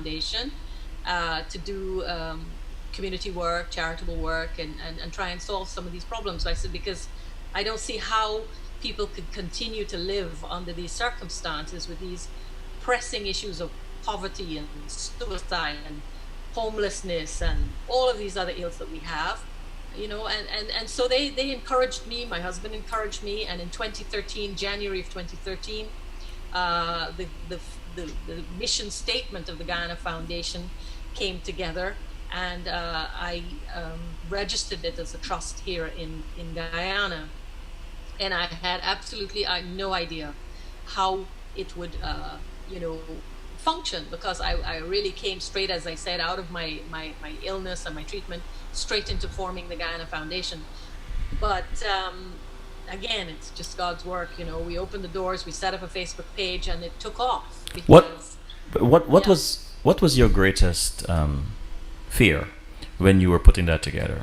Foundation to do community work, charitable work, and try and solve some of these problems. So I said, because I don't see how people could continue to live under these circumstances with these pressing issues of poverty and suicide and homelessness and all of these other ills that we have, you know, and so they encouraged me, my husband encouraged me, and in 2013, January of 2013, the mission statement of the Guyana Foundation came together, and I registered it as a trust here in Guyana. And I had absolutely no idea how it would, you know, function, because I really came straight, as I said, out of my illness and my treatment, straight into forming the Guyana Foundation. But again, it's just God's work, you know. We opened the doors, we set up a Facebook page, and it took off. Because, what was your greatest fear when you were putting that together?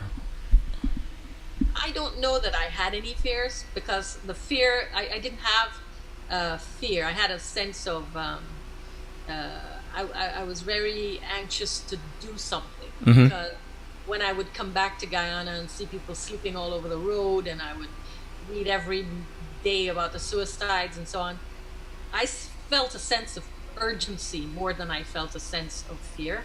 I don't know that I had any fears, because the fear, I didn't have fear. I had a sense of, I was very anxious to do something. Mm-hmm. Because when I would come back to Guyana and see people sleeping all over the road, and I would read every day about the suicides and so on, I felt a sense of urgency more than I felt a sense of fear.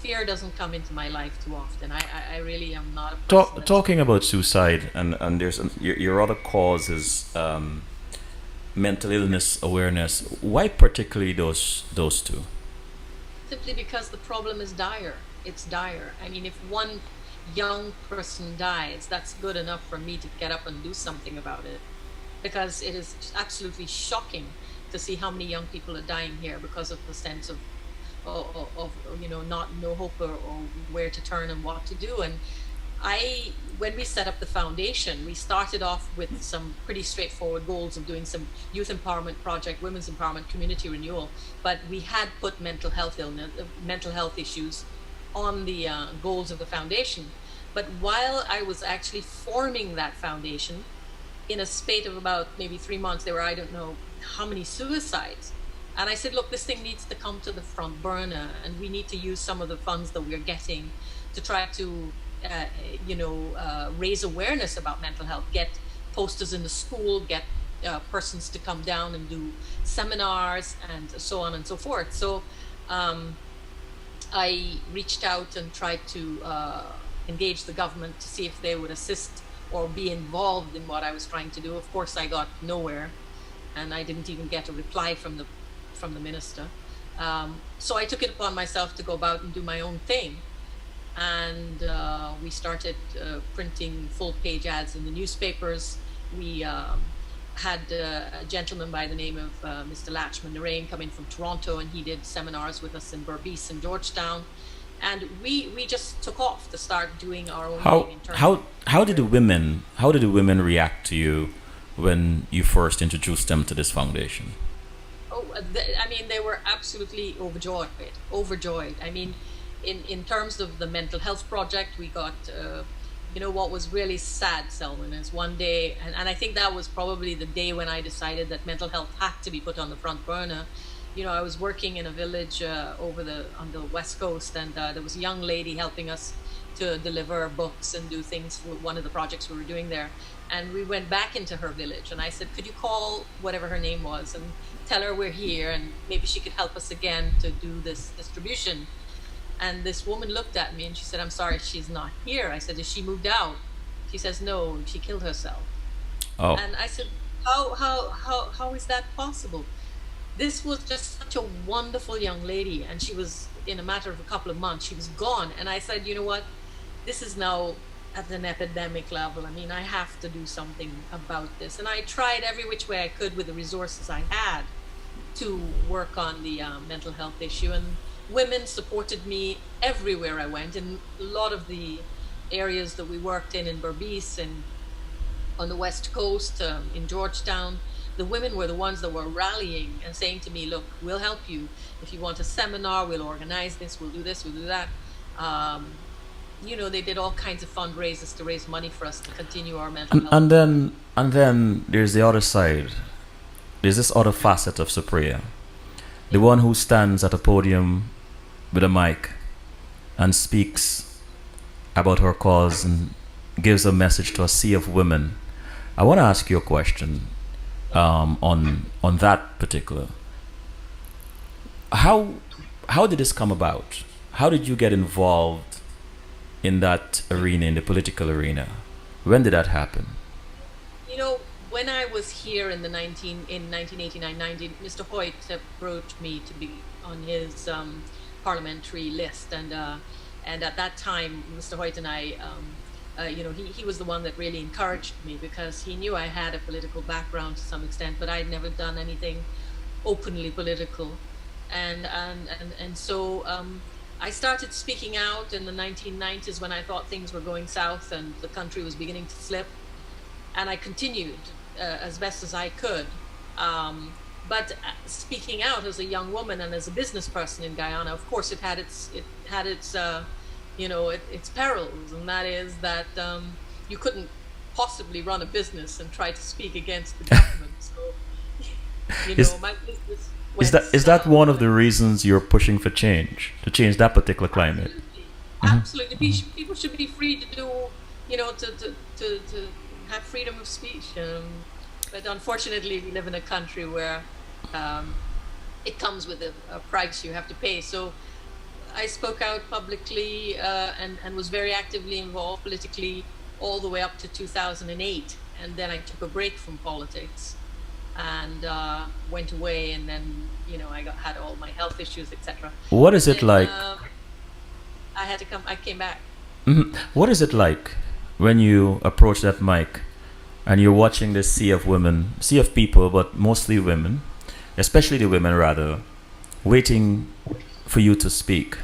Fear doesn't come into my life too often. I really am not a person Talking about suicide, and there's your other cause is mental illness awareness. Why particularly those two? Simply because the problem is dire. It's dire. I mean, if one young person dies, that's good enough for me to get up and do something about it, because it is absolutely shocking to see how many young people are dying here because of the sense of you know, no hope or where to turn and what to do. And when we set up the foundation, we started off with some pretty straightforward goals of doing some youth empowerment project, women's empowerment, community renewal, but we had put mental health issues on the goals of the foundation. But while I was actually forming that foundation, in a spate of about maybe 3 months, there were, I don't know how many suicides. And I said, look, this thing needs to come to the front burner, and we need to use some of the funds that we're getting to try to, you know, raise awareness about mental health, get posters in the school, get persons to come down and do seminars, and so on and so forth. So I reached out and tried to engage the government to see if they would assist or be involved in what I was trying to do. Of course, I got nowhere, and I didn't even get a reply from the minister. So I took it upon myself to go about and do my own thing. And we started printing full-page ads in the newspapers. We had a gentleman by the name of Mr. Latchman Narain come in from Toronto, and he did seminars with us in Berbice and Georgetown. And we just took off to start doing our own thing in terms of... How did the women react to you when you first introduced them to this foundation? I mean, they were absolutely overjoyed. I mean, in terms of the mental health project, we got, you know, what was really sad, Selwyn, is one day, and I think that was probably the day when I decided that mental health had to be put on the front burner. You know, I was working in a village on the West Coast, and there was a young lady helping us to deliver books and do things for one of the projects we were doing there. And we went back into her village, and I said, could you call whatever her name was and tell her we're here, and maybe she could help us again to do this distribution. And this woman looked at me and she said, I'm sorry, she's not here. I said, has she moved out? She says, no, she killed herself. Oh. And I said, how is that possible? This was just such a wonderful young lady, and she was, in a matter of a couple of months, she was gone. And I said, you know what, this is now at an epidemic level. I mean, I have to do something about this. And I tried every which way I could with the resources I had to work on the mental health issue. And women supported me everywhere I went. In a lot of the areas that we worked in Berbice and on the West Coast, in Georgetown, the women were the ones that were rallying and saying to me, look, we'll help you. If you want a seminar, we'll organize this, we'll do this, we'll do that. You know, they did all kinds of fundraisers to raise money for us to continue our mental health. And then there's the other side. There's this other facet of Supriya. the one who stands at a podium with a mic and speaks about her cause and gives a message to a sea of women. I want to ask you a question on that particular. How did this come about? How did you get involved in that arena, in the political arena? When did that happen? You know, when I was here in 1989, 90, Mr. Hoyt approached me to be on his parliamentary list, and at that time, Mr. Hoyt and I, he was the one that really encouraged me, because he knew I had a political background to some extent, but I'd never done anything openly political, and so I started speaking out in the 1990s when I thought things were going south and the country was beginning to slip, and I continued as best as I could. But speaking out as a young woman and as a business person in Guyana, of course, it had its perils, and that is that you couldn't possibly run a business and try to speak against the government. So, my business. Is that one of the reasons you're pushing for change, to change that particular climate? Absolutely. People should be free to do, to have freedom of speech. But unfortunately, we live in a country where it comes with a price you have to pay. So I spoke out publicly and was very actively involved politically all the way up to 2008. And then I took a break from politics and went away, and then I had all my health issues, etc. What is it like? I came back. What is it like when you approach that mic and you're watching this sea of people, but mostly women, especially the women rather, waiting for you to speak,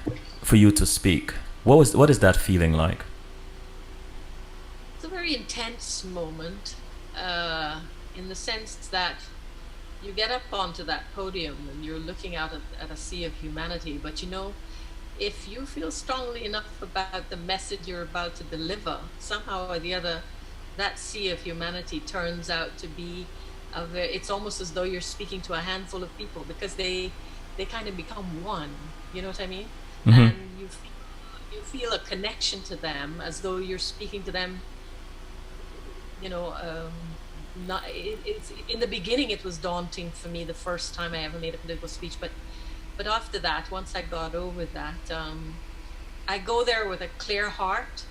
What is that feeling like? It's a very intense moment. In the sense that you get up onto that podium and you're looking out at a sea of humanity, but if you feel strongly enough about the message you're about to deliver, somehow or the other, that sea of humanity turns out to be it's almost as though you're speaking to a handful of people, because they kind of become one. You know what I mean? Mm-hmm. And you feel a connection to them, as though you're speaking to them. It's in the beginning it was daunting for me the first time I ever made a political speech, but after that, once I got over that, I go there with a clear heart,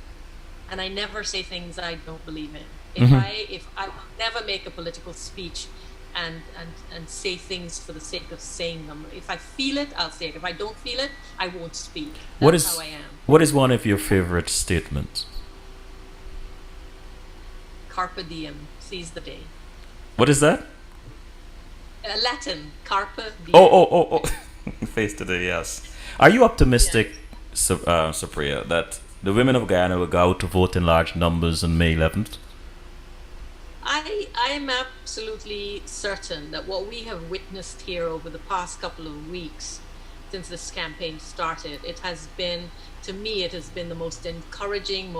and I never say things I don't believe in. If I will never make a political speech and say things for the sake of saying them. If I feel it, I'll say it. If I don't feel it, I won't speak. That's how I am. What is one of your favorite statements? Carpe diem, seize the day. What is that? Latin, carpe diem. Oh. Face today, yes. Are you optimistic, yes. Supriya, that the women of Guyana will go out to vote in large numbers on May 11th? I am absolutely certain that what we have witnessed here over the past couple of weeks since this campaign started, it has been the most encouraging,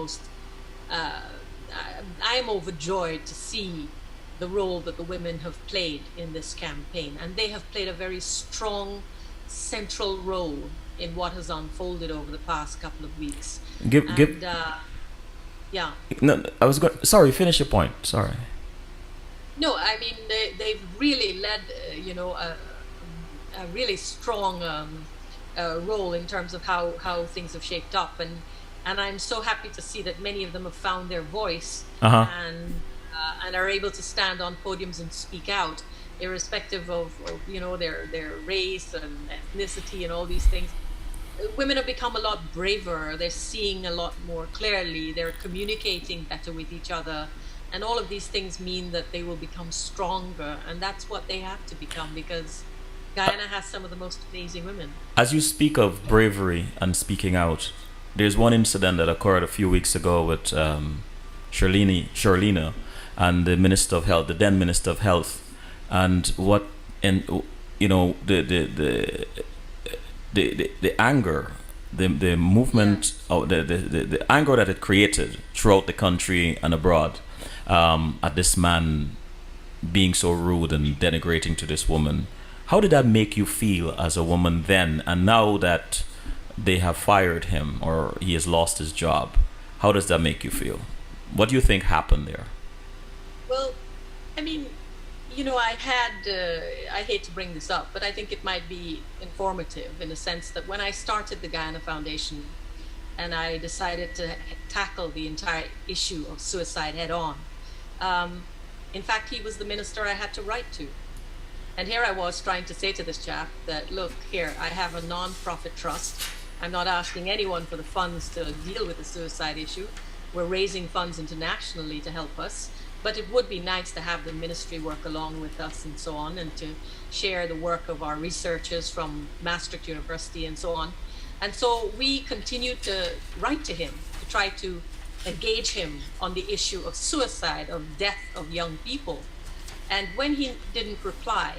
I am overjoyed to see the role that the women have played in this campaign, and they have played a very strong central role in what has unfolded over the past couple of weeks. Yeah. No, sorry, finish your point. Sorry. No, I mean they've really led, a really strong role in terms of how things have shaped up, and I'm so happy to see that many of them have found their voice and are able to stand on podiums and speak out, irrespective of their race and ethnicity and all these things. Women have become a lot braver. They're seeing a lot more clearly. They're communicating better with each other. And all of these things mean that they will become stronger. And that's what they have to become, because Guyana has some of the most amazing women. As you speak of bravery and speaking out, there's one incident that occurred a few weeks ago with Charlena and the Minister of Health, the then Minister of Health, and the anger, the movement, the anger that it created throughout the country and abroad, at this man being so rude and denigrating to this woman. How did that make you feel as a woman then, and now that they have fired him or he has lost his job? How does that make you feel? What do you think happened there? Well, I mean, I had, I hate to bring this up, but I think it might be informative in the sense that when I started the Guyana Foundation and I decided to tackle the entire issue of suicide head on, in fact, he was the minister I had to write to. And here I was trying to say to this chap that, look, here, I have a non-profit trust. I'm not asking anyone for the funds to deal with the suicide issue. We're raising funds internationally to help us. But it would be nice to have the ministry work along with us and so on, and to share the work of our researchers from Maastricht University and so on. And so we continued to write to him to try to engage him on the issue of suicide, of death of young people. And when he didn't reply,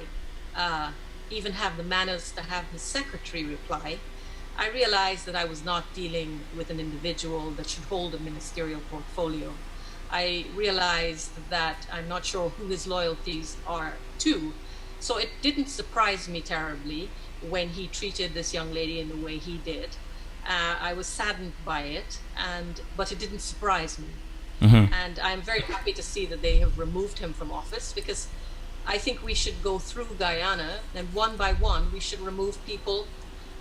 even have the manners to have his secretary reply, I realized that I was not dealing with an individual that should hold a ministerial portfolio. I realized that I'm not sure who his loyalties are to. So it didn't surprise me terribly when he treated this young lady in the way he did. I was saddened by it, but it didn't surprise me. Mm-hmm. And I'm very happy to see that they have removed him from office, because I think we should go through Guyana and one by one we should remove people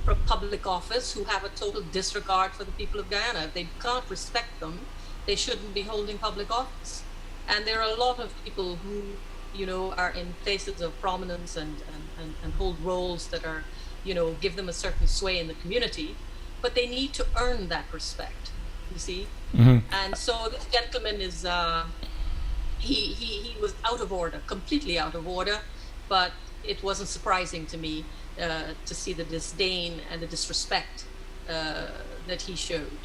from public office who have a total disregard for the people of Guyana. If they can't respect them, they shouldn't be holding public office. And there are a lot of people who, are in places of prominence and hold roles that are, give them a certain sway in the community, but they need to earn that respect, you see? Mm-hmm. And so this gentleman is, he was out of order, completely out of order, but it wasn't surprising to me to see the disdain and the disrespect that he showed.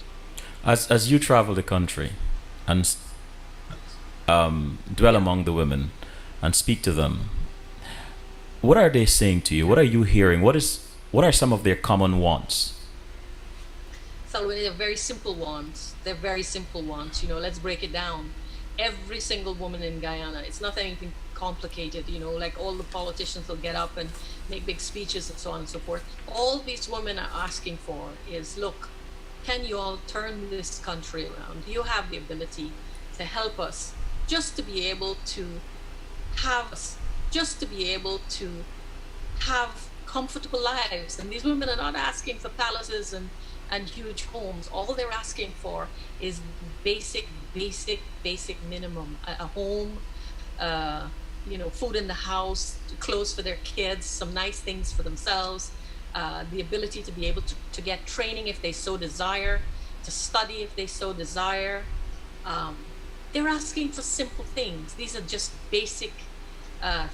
As you travel the country and dwell among the women and speak to them, what are they saying to you? What are you hearing? What are some of their common wants? So they're very simple wants. They're very simple wants. Let's break it down. Every single woman in Guyana, it's not anything complicated, like all the politicians will get up and make big speeches and so on and so forth. All these women are asking for is, look, can you all turn this country around? Do you have the ability to help us just to be able to have comfortable lives? And these women are not asking for palaces and huge homes. All they're asking for is basic minimum. A home, food in the house, clothes for their kids, some nice things for themselves, the ability to be able to get training if they so desire, to study if they so desire. They're asking for simple things. These are just basic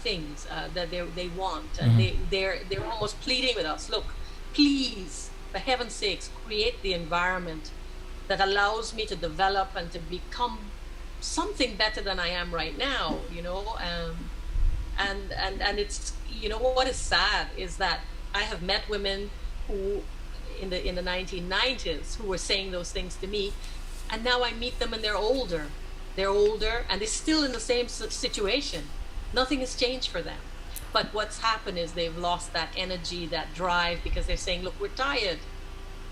things that they want. And Mm-hmm. they're almost pleading with us, look, please, for heaven's sakes, create the environment that allows me to develop and to become something better than I am right now, and it's, what is sad is that I have met women who in the 1990s who were saying those things to me, and now I meet them and they're older and they're still in the same situation. Nothing has changed for them. But what's happened is they've lost that energy, that drive, because they're saying, look, we're tired.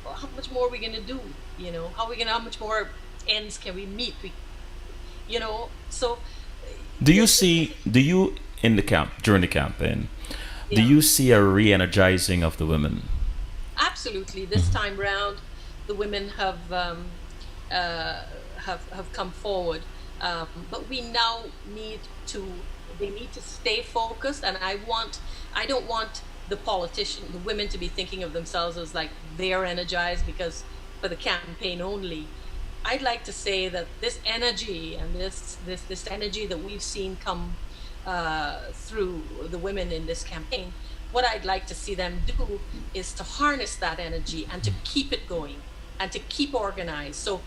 Well, how much more are we going to do? How much more ends can we meet? So Do you in the camp during the campaign, do yeah. you see a re-energizing of the women? Absolutely. This time round, the women have come forward, but we now they need to stay focused. And I don't want the women to be thinking of themselves as like they're energized because for the campaign only. I'd like to say that this energy and this energy that we've seen come through the women in this campaign, what I'd like to see them do is to harness that energy and to keep it going and to keep organized. So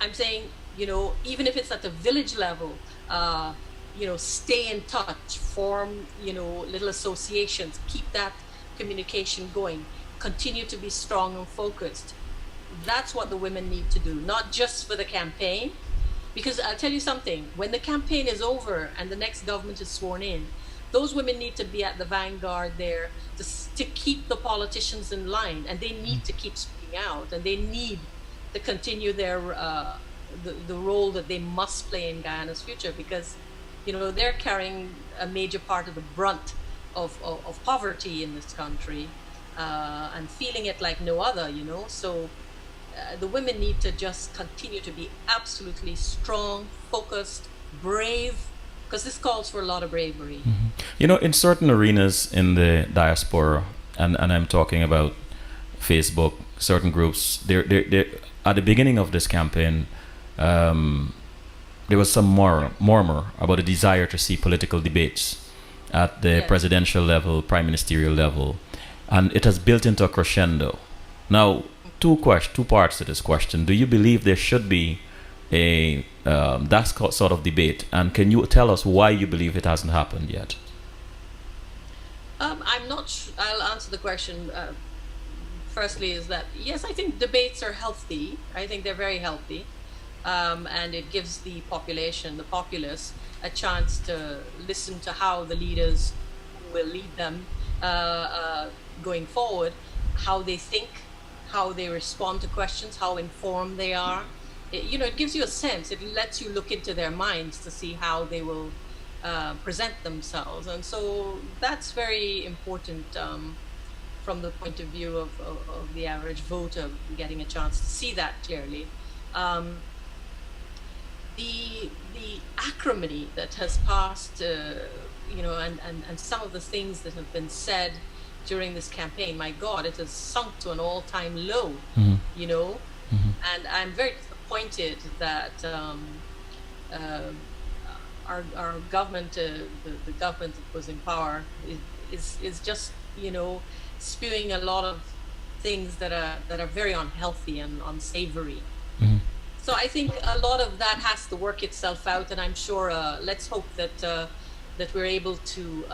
I'm saying, even if it's at the village level, stay in touch, form, little associations, keep that communication going, continue to be strong and focused. That's what the women need to do, not just for the campaign. Because I'll tell you something, when the campaign is over and the next government is sworn in, those women need to be at the vanguard there to keep the politicians in line, and they need to keep speaking out, and they need to continue their the role that they must play in Guyana's future, because they're carrying a major part of the brunt of poverty in this country, and feeling it like no other. So the women need to just continue to be absolutely strong, focused, brave, because this calls for a lot of bravery. In certain arenas in the diaspora, and I'm talking about Facebook, certain groups, they're at the beginning of this campaign, there was some murmur about a desire to see political debates at the presidential level, prime ministerial level, and it has built into a crescendo. Now, two parts to this question. Do you believe there should be that sort of debate, and can you tell us why you believe it hasn't happened yet? I'm not I'll answer the question. Firstly, is that yes, I think debates are healthy. I think they're very healthy, and it gives the populace, a chance to listen to how the leaders who will lead them going forward, how they think, how they respond to questions, how informed they are. It gives you a sense. It lets you look into their minds to see how they will present themselves, and so that's very important from the point of view of the average voter, getting a chance to see that clearly. The acrimony that has passed, and some of the things that have been said during this campaign, my God, it has sunk to an all-time low. And I'm very disappointed that our government, the government that was in power, is just spewing a lot of things that are very unhealthy and unsavory. So I think a lot of that has to work itself out, and I'm sure. Let's hope that we're able to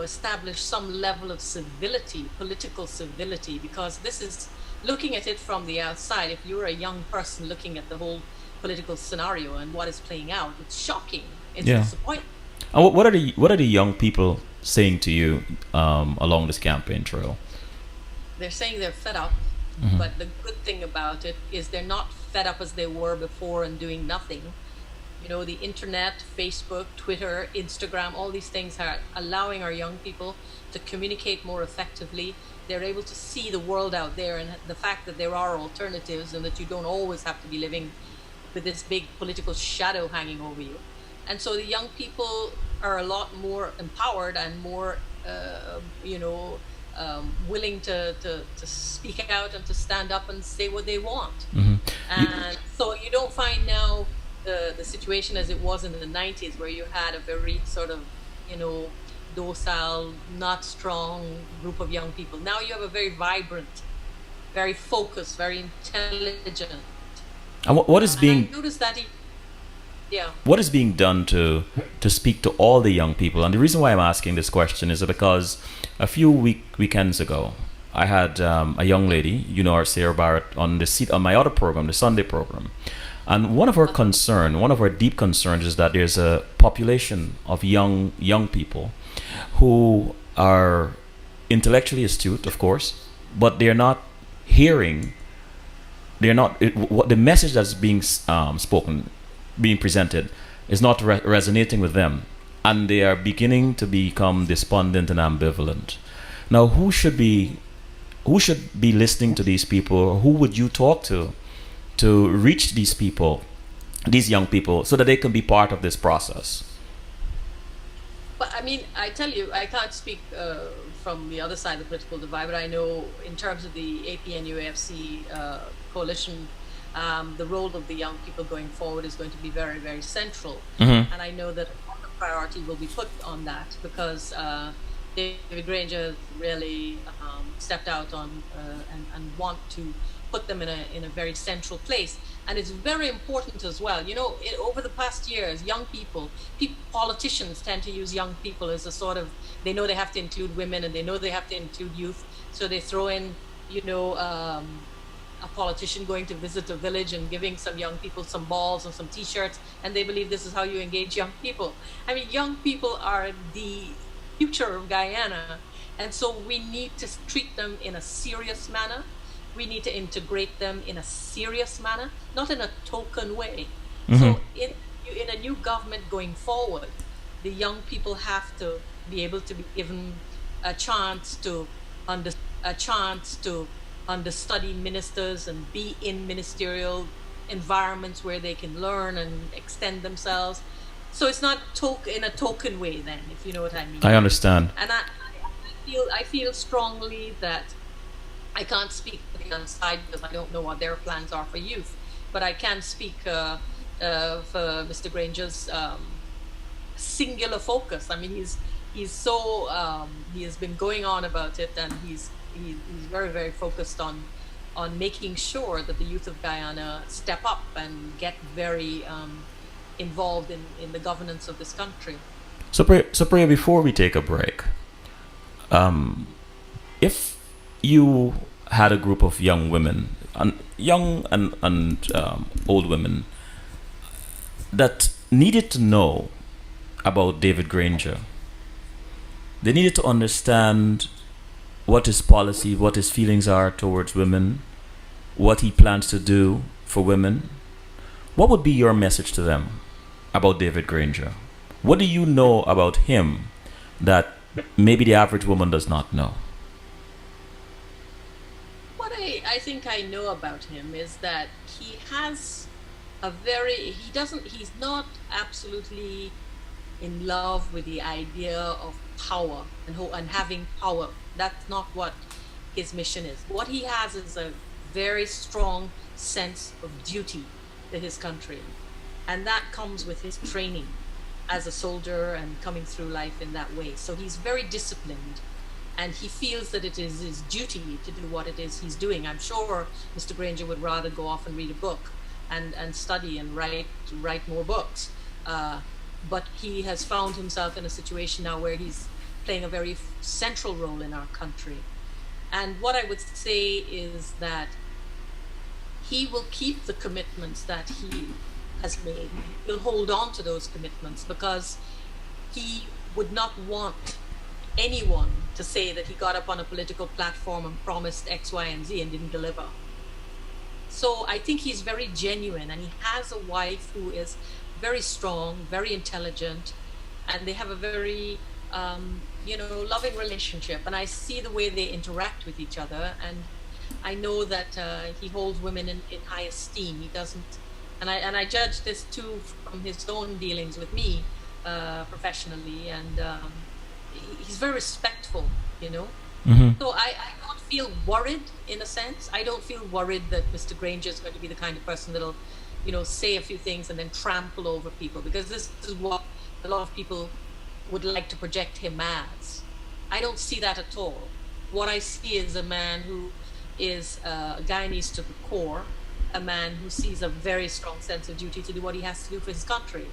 establish some level of civility, political civility, because this is looking at it from the outside. If you're a young person looking at the whole political scenario and what is playing out, it's shocking. It's disappointing. And what are the young people saying to you along this campaign trail? They're saying they're fed up, but the good thing about it is they're not fed up as they were before and doing nothing. The internet, Facebook, Twitter, Instagram, all these things are allowing our young people to communicate more effectively. They're able to see the world out there, and the fact that there are alternatives and that you don't always have to be living with this big political shadow hanging over you. And so the young people are a lot more empowered and more, willing to speak out and to stand up and say what they want. And so you don't find now the situation as it was in the 90s, where you had a very sort of, docile, not strong group of young people. Now you have a very vibrant, very focused, very intelligent. And what is being... I noticed that What is being done to speak to all the young people? And the reason why I'm asking this question is because a few weekends ago, I had a young lady, Sarah Barrett, on my other program, the Sunday program. And one of her deep concerns is that there's a population of young people who are intellectually astute, of course, but they're not hearing, what the message that's being spoken, being presented, is not resonating with them, and they are beginning to become despondent and ambivalent. Now, who should be listening to these people? Who would you talk to reach these people, these young people, so that they can be part of this process? But I mean, I tell you, I can't speak from the other side of the political divide, but I know in terms of the APNUAFC coalition, the role of the young people going forward is going to be very, very central. And I know that a priority will be put on that, because David Granger really stepped out on and want to put them in a very central place. And it's very important as well. Over the past years, young people, politicians tend to use young people as a sort of, they know they have to include women and they know they have to include youth. So they throw in, a politician going to visit a village and giving some young people some balls and some t-shirts, and they believe this is how you engage young people. I mean, young people are the future of Guyana, and so we need to treat them in a serious manner. We need to integrate them in a serious manner, not in a token way. So in a new government going forward, the young people have to be able to be given a chance to understudy ministers and be in ministerial environments where they can learn and extend themselves. So it's not in a token way, then, if you know what I mean. I understand. And I feel strongly that I can't speak for the other side because I don't know what their plans are for youth, but I can speak for Mr. Granger's singular focus. I mean, he's so he has been going on about it, and he's very, very focused on making sure that the youth of Guyana step up and get very involved in the governance of this country. Supriya, before we take a break, if you had a group of young women, young and old women, that needed to know about David Granger, they needed to understand what his policy, what his feelings are towards women, what he plans to do for women, what would be your message to them about David Granger? What do you know about him that maybe the average woman does not know? What I think I know about him is that he has he's not absolutely in love with the idea of power and having power. That's not what his mission is. What he has is a very strong sense of duty to his country, and that comes with his training as a soldier and coming through life in that way. So he's very disciplined, and he feels that it is his duty to do what it is he's doing. I'm sure Mr. Granger would rather go off and read a book and study and write more books, but he has found himself in a situation now where he's playing a very central role in our country. And what I would say is that he will keep the commitments that he has made. He'll hold on to those commitments because he would not want anyone to say that he got up on a political platform and promised X, Y, and Z and didn't deliver. So I think he's very genuine, and he has a wife who is very strong, very intelligent, and they have a very loving relationship. And I see the way they interact with each other, and I know that he holds women in high esteem. He doesn't, and I judge this too from his own dealings with me professionally, and he's very respectful, So I don't feel worried, in a sense. I don't feel worried that Mr. Granger is going to be the kind of person that'll, say a few things and then trample over people, because this is what a lot of people would like to project him as. I don't see that at all. What I see is a man who is a Guyanese to the core, a man who sees a very strong sense of duty to do what he has to do for his country.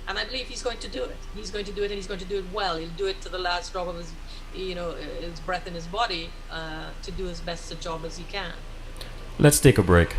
And I believe he's going to do it. He's going to do it, and he's going to do it well. He'll do it to the last drop of his, his breath in his body, to do as best a job as he can. Let's take a break.